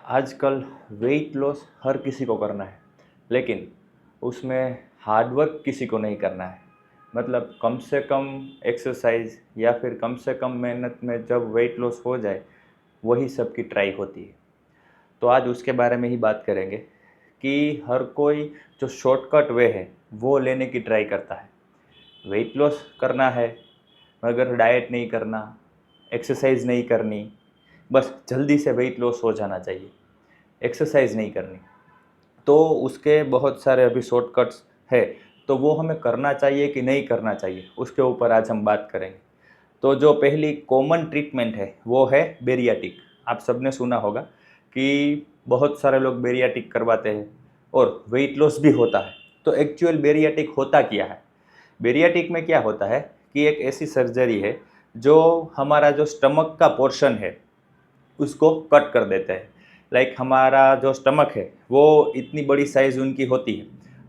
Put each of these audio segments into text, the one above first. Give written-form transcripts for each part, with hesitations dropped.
आजकल weight loss हर किसी को करना है, लेकिन उसमें हार्ड वर्क किसी को नहीं करना है। मतलब कम से कम एक्सरसाइज या फिर कम से कम मेहनत में जब वेट लॉस हो जाए, वही सबकी ट्राई होती है। तो आज उसके बारे में ही बात करेंगे कि हर कोई जो शॉर्टकट वे है वो लेने की ट्राई करता है। वेट लॉस करना है मगर डाइट नहीं करना, एक्सरसाइज नहीं करनी, बस जल्दी से वेट लॉस हो जाना चाहिए, एक्सरसाइज नहीं करनी। तो उसके बहुत सारे अभी शॉर्टकट्स है, तो वो हमें करना चाहिए कि नहीं करना चाहिए, उसके ऊपर आज हम बात करेंगे। तो जो पहली कॉमन ट्रीटमेंट है वो है बेरियाटिक। आप सबने सुना होगा कि बहुत सारे लोग बेरियाटिक करवाते हैं और वेट लॉस भी होता है। तो एक्चुअल बेरियाटिक होता क्या है? बेरियाटिक में क्या होता है कि एक ऐसी सर्जरी है जो हमारा जो स्टमक का पोर्शन है उसको कट कर देते हैं। लाइक हमारा जो स्टमक है वो इतनी बड़ी साइज़ उनकी होती है,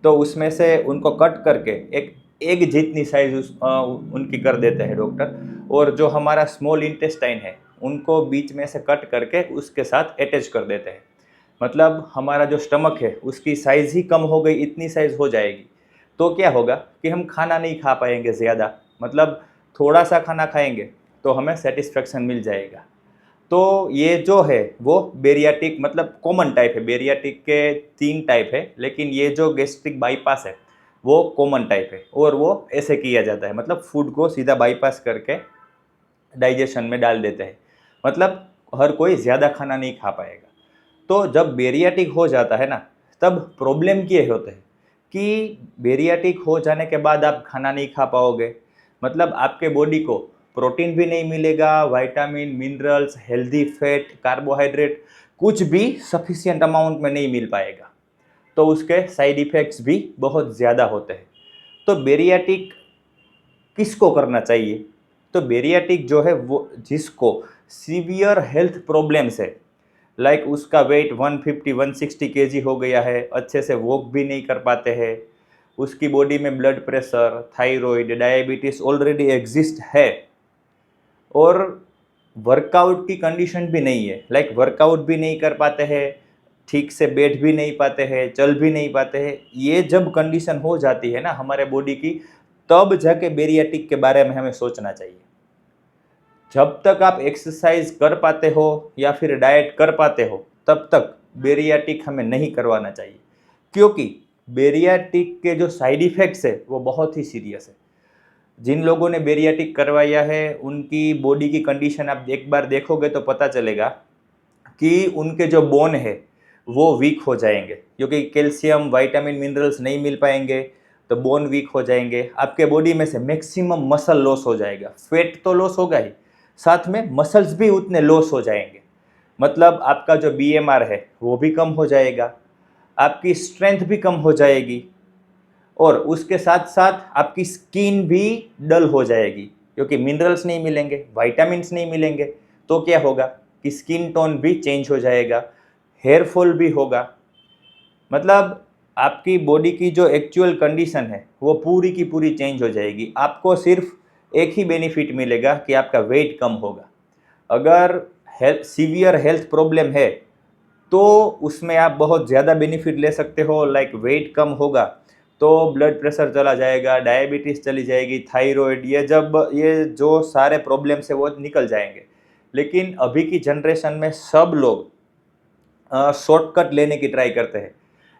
तो उसमें से उनको कट करके एक एग जितनी साइज़ उनकी कर देते हैं डॉक्टर। और जो हमारा स्मॉल इंटेस्टाइन है उनको बीच में से कट करके उसके साथ अटैच कर देते हैं। मतलब हमारा जो स्टमक है उसकी साइज़ ही कम हो गई, इतनी साइज़ हो जाएगी। तो क्या होगा कि हम खाना नहीं खा पाएंगे ज़्यादा। मतलब थोड़ा सा खाना खाएंगे तो हमें सेटिस्फेक्शन मिल जाएगा। तो ये जो है वो बेरियाटिक मतलब कॉमन टाइप है। बेरियाटिक के 3 टाइप है, लेकिन ये जो गैस्ट्रिक बाईपास है वो कॉमन टाइप है और वो ऐसे किया जाता है। मतलब फूड को सीधा बाईपास करके डाइजेशन में डाल देते हैं। मतलब हर कोई ज़्यादा खाना नहीं खा पाएगा। तो जब बेरियाटिक हो जाता है ना, तब प्रॉब्लम ये होते हैं कि बेरियाटिक हो जाने के बाद आप खाना नहीं खा पाओगे। मतलब आपके बॉडी को प्रोटीन भी नहीं मिलेगा, vitamin, minerals, healthy fat, carbohydrate कुछ भी सफिशिएंट अमाउंट में नहीं मिल पाएगा। तो उसके साइड इफ़ेक्ट्स भी बहुत ज़्यादा होते हैं। तो बेरियाटिक किसको करना चाहिए? तो बेरियाटिक जो है वो जिसको सीवियर हेल्थ प्रॉब्लम्स है, लाइक उसका वेट 150-160 केजी हो गया है, अच्छे से वॉक भी नहीं कर पाते हैं, उसकी बॉडी में blood pressure, thyroid, diabetes already exist है और वर्कआउट की कंडीशन भी नहीं है। लाइक वर्कआउट भी नहीं कर पाते हैं, ठीक से बैठ भी नहीं पाते हैं, चल भी नहीं पाते हैं। ये जब कंडीशन हो जाती है ना हमारे बॉडी की, तब जाके बेरियाटिक के बारे में हमें सोचना चाहिए। जब तक आप एक्सरसाइज कर पाते हो या फिर डाइट कर पाते हो, तब तक बेरियाटिक हमें नहीं करवाना चाहिए, क्योंकि बेरियाटिक के जो साइड इफ़ेक्ट्स है वो बहुत ही सीरियस है। जिन लोगों ने बेरियाटिक करवाया है उनकी बॉडी की कंडीशन आप एक बार देखोगे तो पता चलेगा कि उनके जो बोन है वो वीक हो जाएंगे, क्योंकि कैल्शियम, विटामिन, मिनरल्स नहीं मिल पाएंगे तो बोन वीक हो जाएंगे। आपके बॉडी में से मैक्सिमम मसल लॉस हो जाएगा, फैट तो लॉस होगा ही, साथ में मसल्स भी उतने लॉस हो जाएंगे। मतलब आपका जो बीएमआर है वो भी कम हो जाएगा, आपकी स्ट्रेंथ भी कम हो जाएगी और उसके साथ साथ आपकी स्किन भी डल हो जाएगी, क्योंकि मिनरल्स नहीं मिलेंगे, विटामिन्स नहीं मिलेंगे। तो क्या होगा कि स्किन टोन भी चेंज हो जाएगा, हेयर फॉल भी होगा। मतलब आपकी बॉडी की जो एक्चुअल कंडीशन है वो पूरी की पूरी चेंज हो जाएगी। आपको सिर्फ एक ही बेनिफिट मिलेगा कि आपका वेट कम होगा। अगर हेल्थ सीवियर हेल्थ प्रॉब्लम है तो उसमें आप बहुत ज़्यादा बेनिफिट ले सकते हो। लाइक वेट कम होगा तो ब्लड प्रेशर चला जाएगा, डायबिटीज़ चली जाएगी, थायराइड, ये जो सारे प्रॉब्लम्स है वो निकल जाएंगे। लेकिन अभी की जनरेशन में सब लोग शॉर्टकट लेने की ट्राई करते हैं।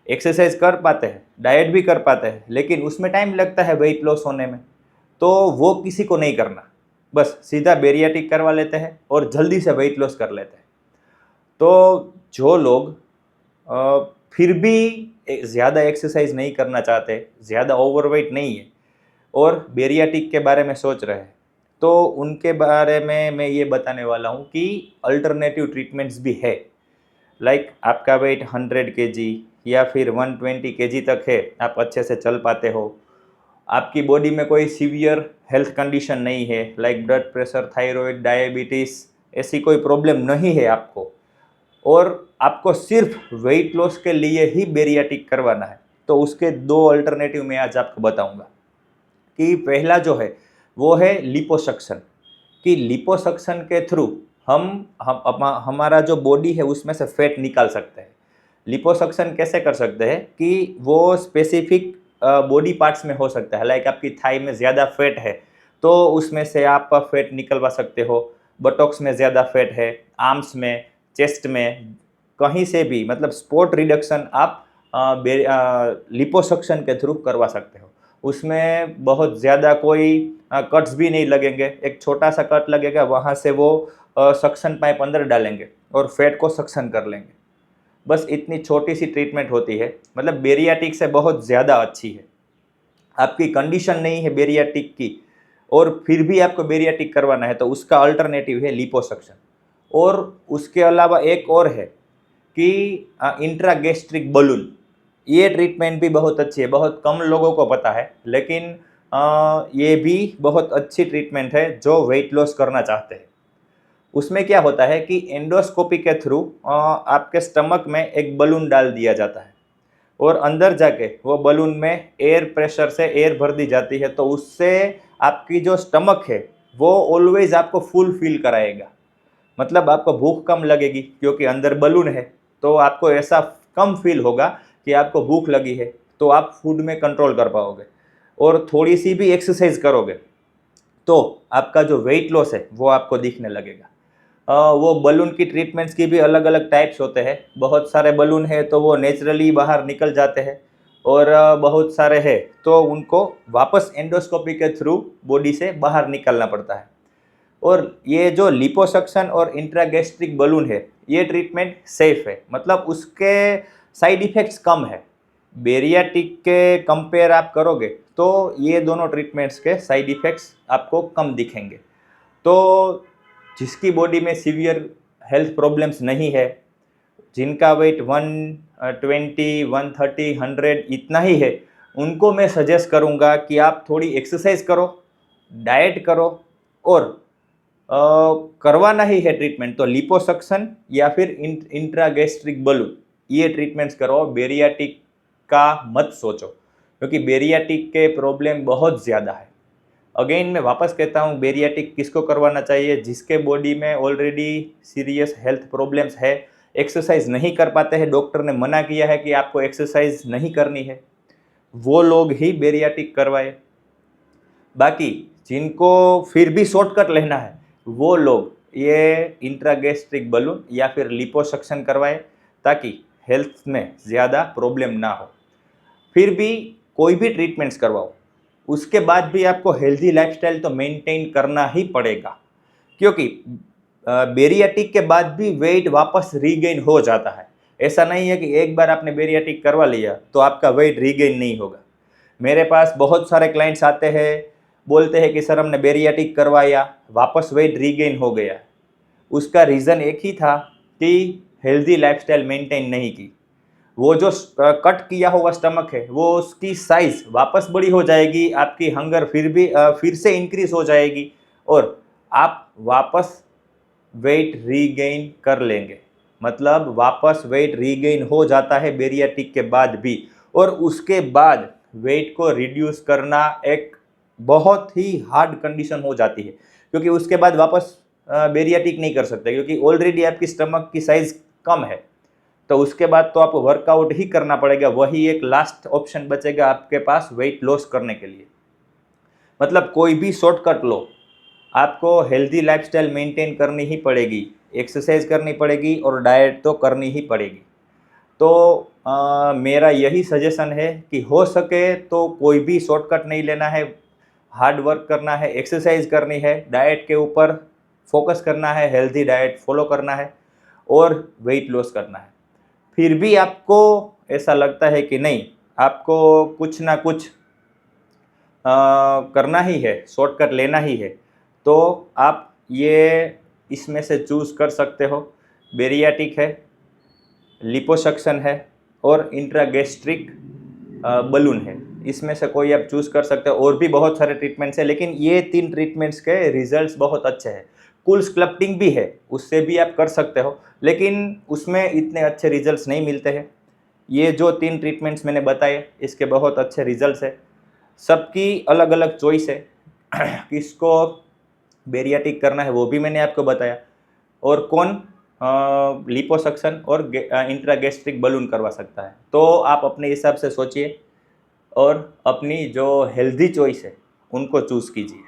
एक्सरसाइज कर पाते हैं, डाइट भी कर पाते हैं, लेकिन उसमें टाइम लगता है वेट लॉस होने में। तो वो किसी को नहीं करना, बस सीधा बेरियाटिक करवा लेते हैं और जल्दी से वेट लॉस कर लेते हैं। तो जो लोग फिर भी ज़्यादा एक्सरसाइज नहीं करना चाहते, ज़्यादा ओवरवेट नहीं है और बेरियाटिक के बारे में सोच रहे हैं, तो उनके बारे में मैं ये बताने वाला हूँ कि अल्टरनेटिव ट्रीटमेंट्स भी है। लाइक आपका वेट 100 केजी या फिर 120 केजी तक है, आप अच्छे से चल पाते हो, आपकी बॉडी में कोई सीवियर हेल्थ कंडीशन नहीं है, like blood pressure, thyroid, diabetes, ऐसी कोई प्रॉब्लम नहीं है आपको, और आपको सिर्फ वेट लॉस के लिए ही बेरियाटिक करवाना है, तो उसके 2 अल्टरनेटिव मैं आज आपको बताऊंगा। कि पहला जो है वो है लिपोसक्शन। कि लिपोसक्शन के थ्रू हमारा जो बॉडी है उसमें से फैट निकाल सकते हैं। लिपोसक्शन कैसे कर सकते हैं कि वो स्पेसिफिक बॉडी पार्ट्स में हो सकता है, लाइक आपकी थाई में ज़्यादा फैट है तो उसमें से आप फैट निकलवा सकते हो, बटॉक्स में ज़्यादा फैट है, आर्म्स में, चेस्ट में, कहीं से भी, मतलब स्पॉट रिडक्शन आप लिपोसक्शन के थ्रू करवा सकते हो। उसमें बहुत ज़्यादा कोई कट्स भी नहीं लगेंगे, एक छोटा सा कट लगेगा, वहाँ से वो सक्शन पाइप अंदर डालेंगे और फैट को सक्शन कर लेंगे। बस इतनी छोटी सी ट्रीटमेंट होती है, मतलब बेरियाटिक से बहुत ज़्यादा अच्छी है। आपकी कंडीशन नहीं है बेरियाटिक की और फिर भी आपको बेरियाटिक करवाना है तो उसका अल्टरनेटिव है लिपोसक्शन। और उसके अलावा एक और है कि इंट्रागैस्ट्रिक बलून, ये ट्रीटमेंट भी बहुत अच्छी है, बहुत कम लोगों को पता है, लेकिन ये भी बहुत अच्छी ट्रीटमेंट है जो वेट लॉस करना चाहते हैं। उसमें क्या होता है कि एंडोस्कोपी के थ्रू आपके स्टमक में एक बलून डाल दिया जाता है और अंदर जाके वो बलून में एयर प्रेशर से एयर भर दी जाती है, तो उससे आपकी जो स्टमक है वो ऑलवेज आपको फुल फील कराएगा। मतलब आपको भूख कम लगेगी क्योंकि अंदर बलून है, तो आपको ऐसा कम फील होगा कि आपको भूख लगी है, तो आप फूड में कंट्रोल कर पाओगे। और थोड़ी सी भी एक्सरसाइज करोगे तो आपका जो वेट लॉस है वो आपको दिखने लगेगा। वो बलून की ट्रीटमेंट्स की भी अलग अलग टाइप्स होते हैं। बहुत सारे बलून है तो वो नेचुरली बाहर निकल जाते हैं और बहुत सारे हैं तो उनको वापस एंडोस्कोपी के थ्रू बॉडी से बाहर निकालना पड़ता है। और ये जो लिपोसक्शन और इंट्रागैस्ट्रिक बलून है ये ट्रीटमेंट सेफ है, मतलब उसके साइड इफ़ेक्ट्स कम है। बेरियाटिक के कंपेयर आप करोगे तो ये दोनों ट्रीटमेंट्स के साइड इफ़ेक्ट्स आपको कम दिखेंगे। तो जिसकी बॉडी में सीवियर हेल्थ प्रॉब्लम्स नहीं है, जिनका वेट 120, 130, 100 इतना ही है, उनको मैं सजेस्ट करूँगा कि आप थोड़ी एक्सरसाइज करो, डाइट करो और करवाना ही है ट्रीटमेंट तो लिपोसक्शन या फिर इंट्रागैस्ट्रिक बलून, ये ट्रीटमेंट्स करो। बेरियाटिक का मत सोचो क्योंकि बेरियाटिक के प्रॉब्लम बहुत ज़्यादा है। अगेन मैं वापस कहता हूँ, बेरियाटिक किसको करवाना चाहिए? जिसके बॉडी में ऑलरेडी सीरियस हेल्थ प्रॉब्लम्स है, एक्सरसाइज नहीं कर पाते हैं, डॉक्टर ने मना किया है कि आपको एक्सरसाइज नहीं करनी है, वो लोग ही बेरियाटिक करवाए। बाकी जिनको फिर भी शॉर्टकट लेना है वो लोग ये इंट्रागैस्ट्रिक बलून या फिर लिपोसक्शन करवाए ताकि हेल्थ में ज़्यादा प्रॉब्लम ना हो। फिर भी कोई भी ट्रीटमेंट्स करवाओ, उसके बाद भी आपको हेल्दी लाइफस्टाइल तो मेंटेन करना ही पड़ेगा क्योंकि बेरियाटिक के बाद भी वेट वापस रीगेन हो जाता है। ऐसा नहीं है कि एक बार आपने बेरियाटिक करवा लिया तो आपका वेट रीगेन नहीं होगा। मेरे पास बहुत सारे क्लाइंट्स आते हैं, बोलते हैं कि सर हमने बेरियाटिक करवाया, वापस वेट रीगेन हो गया। उसका रीज़न एक ही था कि हेल्दी लाइफस्टाइल मेंटेन नहीं की। वो जो कट किया हुआ स्टमक है वो उसकी साइज़ वापस बड़ी हो जाएगी, आपकी हंगर फिर से इंक्रीज हो जाएगी और आप वापस वेट रीगेन कर लेंगे। मतलब वापस वेट रीगेन हो जाता है बेरियाटिक के बाद भी, और उसके बाद वेट को रिड्यूस करना एक बहुत ही हार्ड कंडीशन हो जाती है क्योंकि उसके बाद वापस बेरियाटिक नहीं कर सकते क्योंकि ऑलरेडी आपकी स्टमक की साइज़ कम है। तो उसके बाद तो आपको वर्कआउट ही करना पड़ेगा, वही एक लास्ट ऑप्शन बचेगा आपके पास वेट लॉस करने के लिए। मतलब कोई भी शॉर्टकट लो, आपको हेल्दी लाइफस्टाइल मेंटेन करनी ही पड़ेगी, एक्सरसाइज करनी पड़ेगी और डाइट तो करनी ही पड़ेगी। तो मेरा यही सजेशन है कि हो सके तो कोई भी शॉर्टकट नहीं लेना है, हार्ड वर्क करना है, एक्सरसाइज करनी है, डाइट के ऊपर फोकस करना है, हेल्दी डाइट फॉलो करना है और वेट लॉस करना है। फिर भी आपको ऐसा लगता है कि नहीं, आपको कुछ ना कुछ करना ही है, शॉर्टकट लेना ही है, तो आप ये इसमें से चूज़ कर सकते हो। बेरियाटिक है, लिपोसक्शन है और इंट्रागैस्ट्रिक बलून है, इसमें से कोई आप चूज़ कर सकते हो। और भी बहुत सारे ट्रीटमेंट्स हैं लेकिन ये 3 ट्रीटमेंट्स के रिजल्ट्स बहुत अच्छे हैं। कूल स्कल्पटिंग भी है, उससे भी आप कर सकते हो लेकिन उसमें इतने अच्छे रिजल्ट्स नहीं मिलते हैं। ये जो 3 ट्रीटमेंट्स मैंने बताए इसके बहुत अच्छे रिजल्ट्स हैं। सबकी अलग अलग चॉइस है किसको बेरियाटिक करना है वो भी मैंने आपको बताया। और कौन लिपोसक्शन और इंट्रागैस्ट्रिक बलून करवा सकता है। तो आप अपने हिसाब से सोचिए और अपनी जो हेल्दी चॉइस है उनको चूज़ कीजिए।